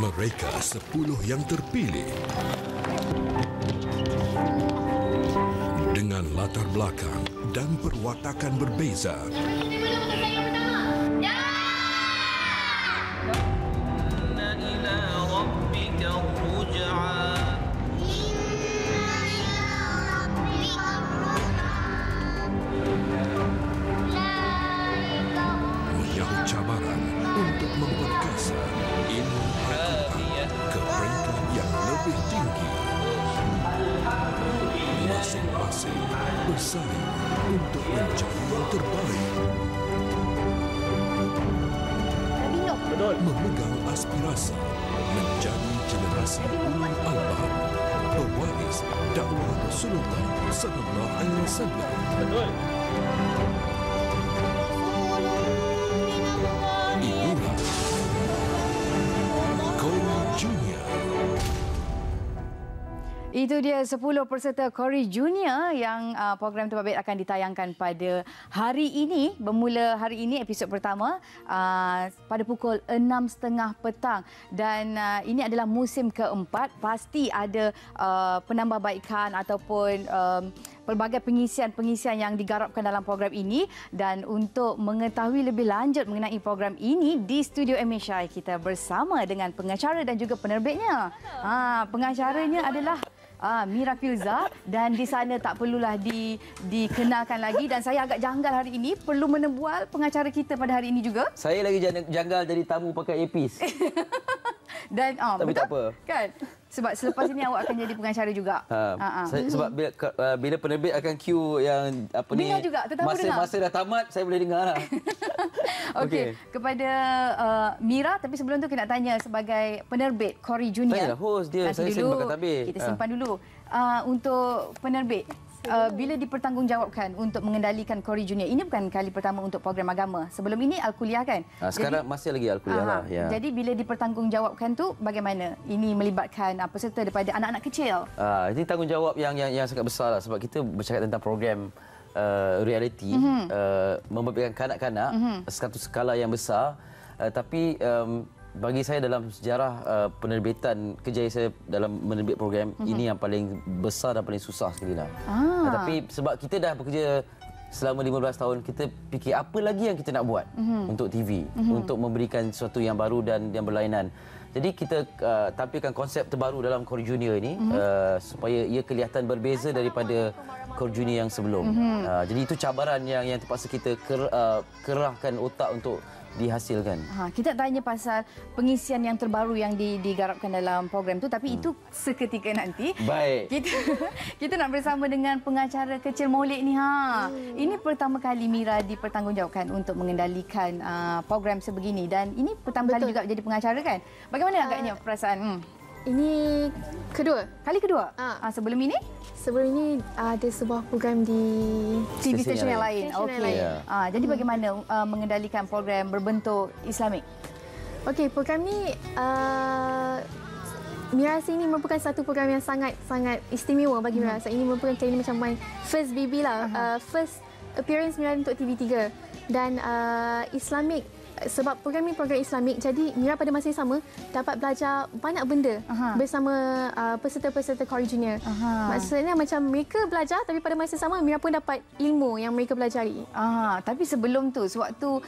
Mereka 10 yang terpilih dengan latar belakang dan perwatakan berbeza. Menyahut cabaran untuk memperkasa ilmu Al-Quran ke peringkat yang lebih tinggi. Masing-masing bersaing untuk menjadi yang terbaik. Memegang aspirasi menjadi generasi ulul albab, pewaris dakwah Rasulullah sallallahu alaihi wasallam. Inilah Kori Junior. Itu dia 10 peserta Kori Junior yang program Terbabit akan ditayangkan pada hari ini. Bermula hari ini episod pertama pada pukul 6.30 petang. Dan ini adalah musim keempat. Pasti ada penambahbaikan ataupun pelbagai pengisian-pengisian yang digarapkan dalam program ini. Dan untuk mengetahui lebih lanjut mengenai program ini, di studio MHI kita bersama dengan pengacara dan juga penerbitnya. Pengacaranya adalah Mira Filza, dan di sana tak perlulah dikenalkan lagi, dan saya agak janggal hari ini perlu menebual pengacara kita pada hari ini juga. Saya lagi janggal jadi tamu pakai earpiece. Dan tapi betul? tak apa. Kan? Sebab selepas ini awak akan jadi pengacara juga. Sebab bila penerbit akan cue yang apa ni, juga, masa dah tamat, saya boleh dengar lah. Okey, kepada Mira, tapi sebelum tu kita nak tanya sebagai penerbit Kori Junior. Saya lah host dia, saya simpan tabir. Kita simpan dulu. Untuk penerbit, bila dipertanggungjawabkan untuk mengendalikan Kori Junior, ini bukan kali pertama untuk program agama. Sebelum ini Al-Kuliah kan? Sekarang masih lagi Al-Kuliah lah. Ya. Jadi bila dipertanggungjawabkan tu bagaimana? Ini melibatkan peserta daripada anak-anak kecil. Ini tanggungjawab yang sangat besar lah, sebab kita bercakap tentang program reality, membabitkan kanak-kanak satu skala yang besar. Tapi bagi saya dalam sejarah penerbitan kejayaan saya dalam menerbit program, ini yang paling besar dan paling susah sekali lah. Tapi sebab kita dah bekerja selama 15 tahun, kita fikir apa lagi yang kita nak buat untuk TV, untuk memberikan sesuatu yang baru dan yang berlainan. Jadi kita tampilkan konsep terbaru dalam Kori Junior ini supaya ia kelihatan berbeza daripada Kori Junior yang sebelum. Jadi itu cabaran yang terpaksa kita kerahkan otak untuk dihasilkan. Kita tanya pasal pengisian yang terbaru yang digarapkan dalam program tu, tapi itu seketika nanti. Baik. Kita nak bersama dengan pengacara kecil Maulid ni. Ini pertama kali Mira dipertanggungjawabkan untuk mengendalikan program sebegini, dan ini pertama kali juga jadi pengacara kan? Bagaimana agaknya perasaan? Ini kali kedua. Sebelum ini? Sebelum ini ada sebuah program di TV stesen yang lain. Okey. Jadi bagaimana mengendalikan program berbentuk Islamik? Okey, program ni Mira rasa ini merupakan satu program yang sangat istimewa bagi Mira rasa. Ini merupakan kali ini macam my first baby lah. First appearance Mira untuk TV3. Dan Islamik, sebab program ini program Islamik, jadi Mira pada masa yang sama dapat belajar banyak benda bersama peserta-peserta Kori Junior. Maksudnya macam mereka belajar, tapi pada masa yang sama Mira pun dapat ilmu yang mereka pelajari. Tapi sebelum tu, sewaktu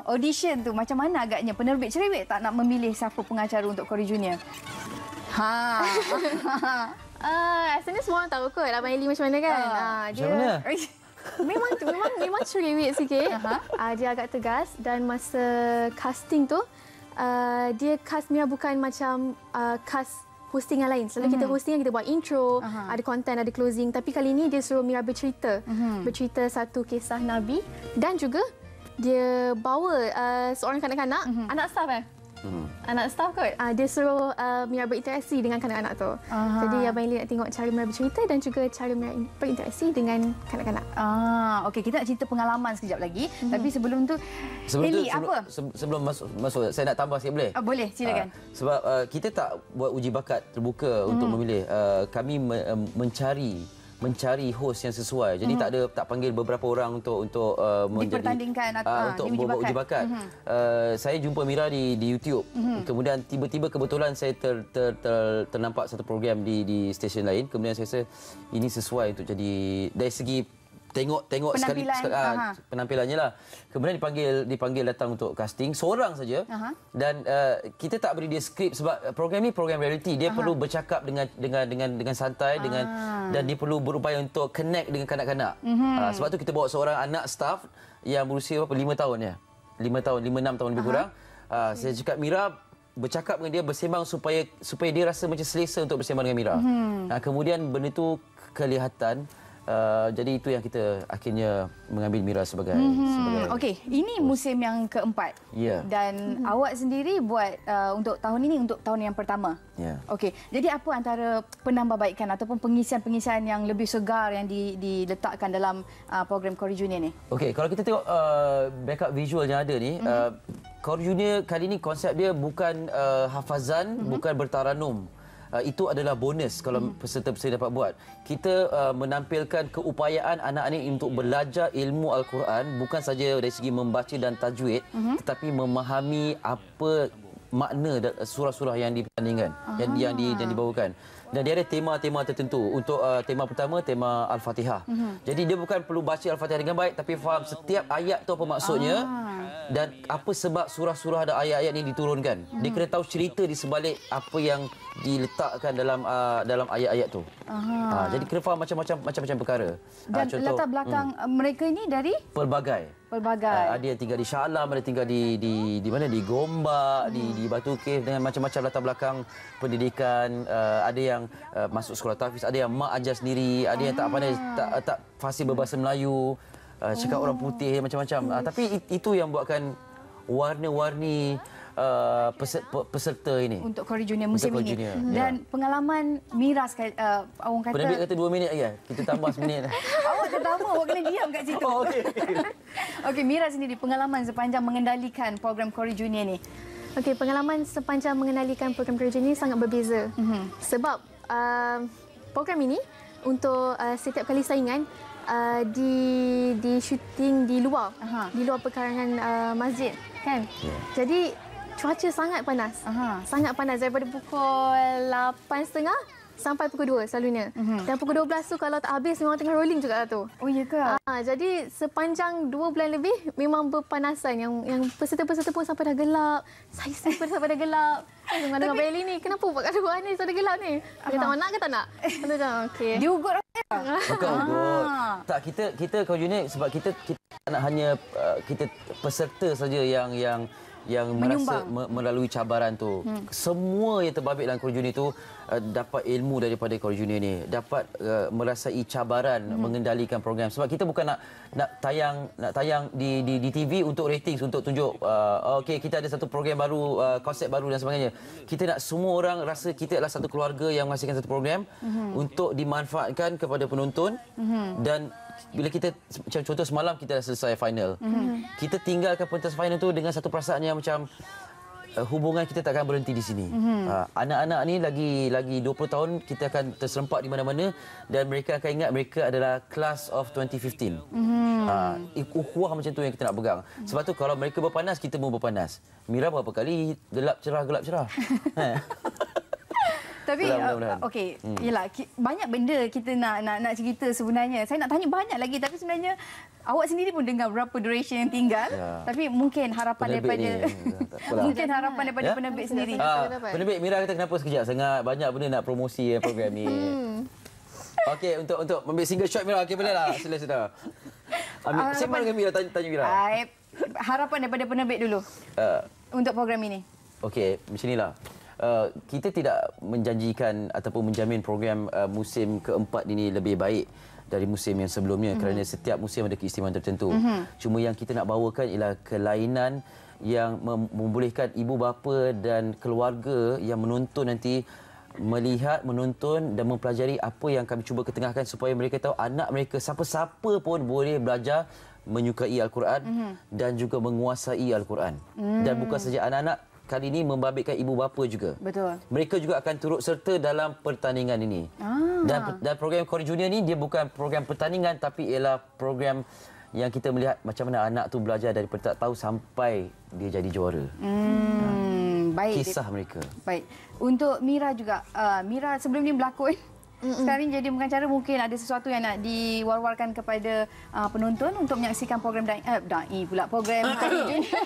audition tu, macam mana agaknya penerbit cerewet tak nak memilih siapa pengacara untuk Kori Junior? Asalnya semua orang tahu kot Abang Eli macam mana kan. Macam mana? Memang cerewet sikit. Dia agak tegas, dan masa casting tu dia cast Mira bukan macam cast hosting yang lain. Selalu kita hosting, kita buat intro, ada content, ada closing. Tapi kali ini dia suruh Mira bercerita. Bercerita satu kisah Nabi, dan juga dia bawa seorang kanak-kanak, anak staff anak staff kot. Dia suruh Mira berinteraksi dengan kanak-kanak tu. Jadi Abang Eli nak tengok cara Mira bercerita dan juga cara Mira berinteraksi dengan kanak-kanak. Okey, kita nak cerita pengalaman sekejap lagi. Tapi sebelum tu, Eli, apa? Sebelum masuk, saya nak tambah sikit boleh? Boleh, silakan. Sebab kita tak buat uji bakat terbuka untuk memilih. Kami mencari mencari host yang sesuai. Jadi tak panggil beberapa orang untuk dipertandingkan atau untuk uji bakat. Saya jumpa Mira di YouTube. Kemudian tiba-tiba kebetulan saya ternampak satu program di stesen lain. Kemudian saya rasa ini sesuai untuk jadi dari segi tengok penampilannya lah. Kemudian dipanggil datang untuk casting seorang saja. Dan kita tak beri dia skrip sebab program ni program reality. Dia perlu bercakap dengan santai dan dia perlu berupaya untuk connect dengan kanak-kanak. Sebab tu kita bawa seorang anak staff yang berusia 5 tahun ya. 5 6 tahun lebih kurang. Saya cakap Mira bercakap dengan dia, bersembang supaya dia rasa macam selesa untuk bersembang dengan Mira. Kemudian benda tu kelihatan. Jadi itu yang kita akhirnya mengambil Mira sebagai Okey, ini musim yang keempat. Dan awak sendiri buat untuk tahun ini, untuk tahun yang pertama. Okey, jadi apa antara penambahbaikan ataupun pengisian-pengisian yang lebih segar yang diletakkan dalam program Kori Junior ni? Okey, kalau kita tengok backup visual yang ada ni, Kori Junior kali ni konsep dia bukan hafazan, bukan bertaranum. Itu adalah bonus kalau peserta-peserta dapat buat. Kita menampilkan keupayaan anak ini untuk belajar ilmu Al-Quran, bukan saja dari segi membaca dan tajwid, tetapi memahami apa makna surah-surah yang dipertandingkan, yang dibawakan. Dan dia ada tema-tema tertentu. Untuk tema pertama, tema Al-Fatihah. Jadi dia bukan perlu baca Al-Fatihah dengan baik, tapi faham setiap ayat tu apa maksudnya dan apa sebab surah-surah dan ayat-ayat ini diturunkan. Dia kena tahu cerita di sebalik apa yang diletakkan dalam ayat-ayat tu. Jadi kena faham macam-macam perkara. Dan contoh, latar belakang mereka ini dari? Pelbagai. Ada yang tinggal di Shah Alam, ada tinggal di mana, di Gombak, di Batu Cave, dengan macam-macam latar belakang pendidikan. Ada yang masuk sekolah tahfiz, ada yang mak ajar sendiri, ada yang tak pandai, tak fasih berbahasa Melayu, cakap orang putih, macam-macam. Tapi itu yang buatkan warna-warni peserta ini untuk Kori Junior musim ini. Dan ya. Pengalaman Mira sekali, orang kata penerbit kata 2 minit lagi, kita tambah 1 minit. Awak tertama, awak kena diam kat situ. Okey, Mira sendiri pengalaman sepanjang mengendalikan program Kori Junior ni. Okey, pengalaman sepanjang mengendalikan program Kori Junior ni sangat berbeza. Sebab program ini untuk setiap kali saingan di syuting di luar perkarangan masjid kan. Jadi cuaca sangat panas. Sangat panas daripada pukul 8.30 sampai pukul 2 selalunya. Dan pukul 12 tu kalau tak habis memang tengah rolling juga lah tu. Oh ya ke? Jadi sepanjang 2 bulan lebih memang berpanasan, yang peserta-peserta pun sampai dah gelap. Saya pun sampai dah gelap. Dengan Beli ni, kenapa buat kat luar ni sampai gelap ni? Dia tak nak ke tak nak? Dia macam okey. Dia ugut bukan ugut. Tak, kita kau unik sebab kita nak hanya kita peserta saja yang merasa melalui cabaran tu. Semua yang terbabit dalam Kori Junior tu dapat ilmu daripada Kori Junior ni, dapat merasai cabaran mengendalikan program. Sebab kita bukan nak tayang di TV untuk ratings, untuk tunjuk okey kita ada satu program baru, konsep baru dan sebagainya. Kita nak semua orang rasa kita adalah satu keluarga yang menghasilkan satu program untuk dimanfaatkan kepada penonton. Dan bila kita, macam contoh semalam kita dah selesai final. Kita tinggalkan pentas final tu dengan satu perasaan yang macam hubungan kita takkan berhenti di sini. Anak-anak ni lagi 20 tahun kita akan terserempak di mana-mana dan mereka akan ingat mereka adalah class of 2015. Ukhuwah macam tu yang kita nak pegang. Sebab tu kalau mereka berpanas, kita pun berpanas. Mira berapa kali gelap cerah. Tapi okey, yalah, banyak benda kita nak cerita sebenarnya. Saya nak tanya banyak lagi, tapi sebenarnya awak sendiri pun dengar berapa duration yang tinggal. Tapi mungkin harapan daripada penerbit sendiri. Penerbit Mira kata kenapa sekejap sangat, banyak benda nak promosi program ni. Okey, untuk ambil single shot Mira, okey boleh lah. Sila. Sembang dengan Mira, tanya Mira. Harapan daripada penerbit dulu untuk program ini. Okey, macam inilah. Kita tidak menjanjikan ataupun menjamin program musim keempat ini lebih baik dari musim yang sebelumnya kerana setiap musim ada keistimewaan tertentu. Cuma yang kita nak bawakan ialah kelainan yang membolehkan ibu bapa dan keluarga yang menonton nanti melihat, menonton dan mempelajari apa yang kami cuba ketengahkan supaya mereka tahu anak mereka, siapa-siapa pun boleh belajar menyukai Al-Quran dan juga menguasai Al-Quran. Dan bukan saja anak-anak, kali ini membabitkan ibu bapa juga. Betul. Mereka juga akan turut serta dalam pertandingan ini. Dan program Kori Junior ni dia bukan program pertandingan tapi ialah program yang kita melihat macam mana anak tu belajar daripada tak tahu sampai dia jadi juara. Baik. Kisah mereka. Baik. Untuk Mira juga, Mira sebelum ni berlakon. Sekarang ni jadi pengacara, mungkin ada sesuatu yang nak diwar-warkan kepada penonton untuk menyaksikan program program Kori Junior.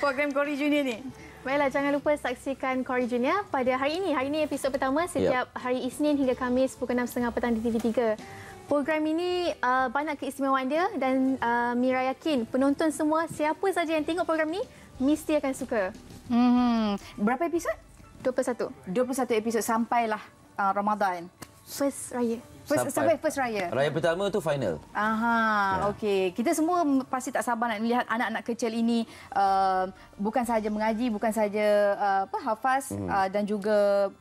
Program Kori Junior ni. Baiklah, jangan lupa saksikan Kori Junior pada hari ini. Hari ini episod pertama setiap hari Isnin hingga Khamis pukul 6.30 petang di TV3. Program ini banyak keistimewaan dia dan Mira yakin penonton semua, siapa saja yang tengok program ni mesti akan suka. Berapa episod? 21. 21 episod sampailah Ramadan. First Raya. Sampai first raya. Raya pertama tu final. Okey. Kita semua pasti tak sabar nak melihat anak-anak kecil ini bukan sahaja mengaji, bukan sahaja hafaz dan juga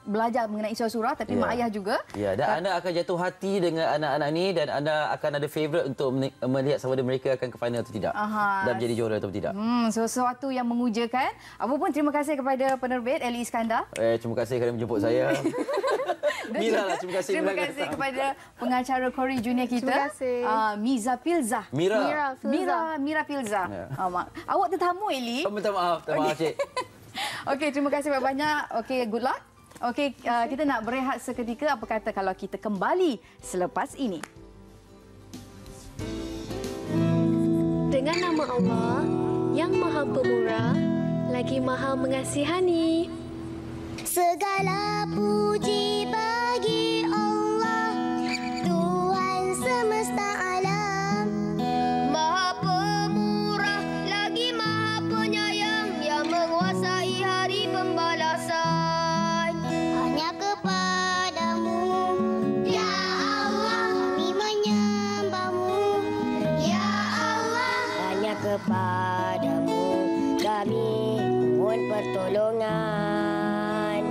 belajar mengenai surah-surah, tapi mak ayah juga. Ya, dan anda akan jatuh hati dengan anak-anak ni dan anda akan ada favourite untuk melihat sama ada mereka akan ke final atau tidak. Dan menjadi juara atau tidak. Sesuatu yang mengujakan. Apapun, terima kasih kepada penerbit Eli Iskandar. Terima kasih kerana menjemput saya. Mira lah, terima kasih. Terima kasih kepada pengacara Kori Junior kita. Terima kasih. Miza Filzah. Mira Filzah. Awak tetamu, Eli. Minta maaf, Cik. Okey, terima kasih banyak. Okey, good luck. Okey, kita nak berehat seketika. Apa kata kalau kita kembali selepas ini? Dengan nama Allah yang Maha Pemurah lagi Maha Mengasihani. Segala puji bagi Allah, Tuhan semesta alam. Maha Pemurah lagi Maha Penyayang yang menguasai hari pembalasan. Hanya kepadamu, ya Allah, kami menyembahmu. Ya Allah, hanya kepadamu kami mohon pertolongan.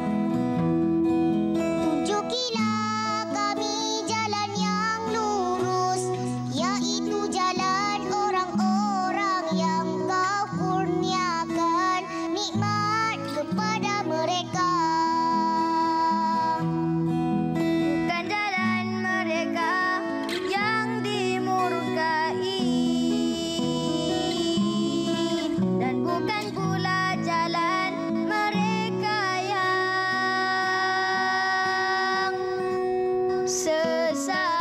Tunjukilah kami jalan yang lurus, yaitu jalan orang-orang yang Kau kurniakan nikmat kepada mereka. Bukan jalan mereka yang dimurkai, dan bukan pula jalan mereka yang sesat.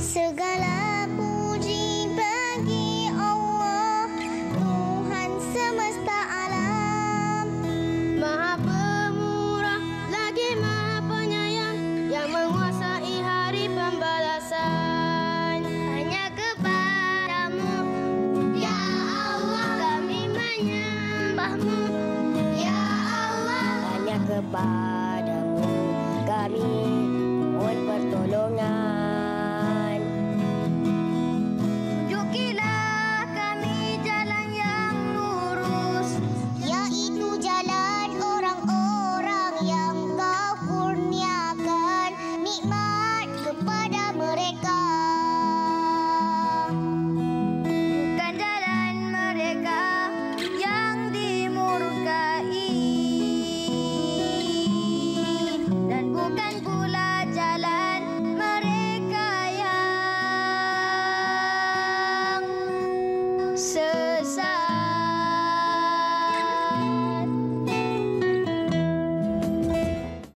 Segala puji bagi Allah, Tuhan semesta alam. Maha Pemurah lagi Maha Penyayang yang menguasai hari pembalasan. Hanya kepadamu, ya Allah, kami menyembahmu. Ya Allah, hanya kepadamu kami mohon pertolongan. Tunjukilah kami jalan yang lurus, yaitu jalan orang-orang yang Kau kurniakan nikmat kepada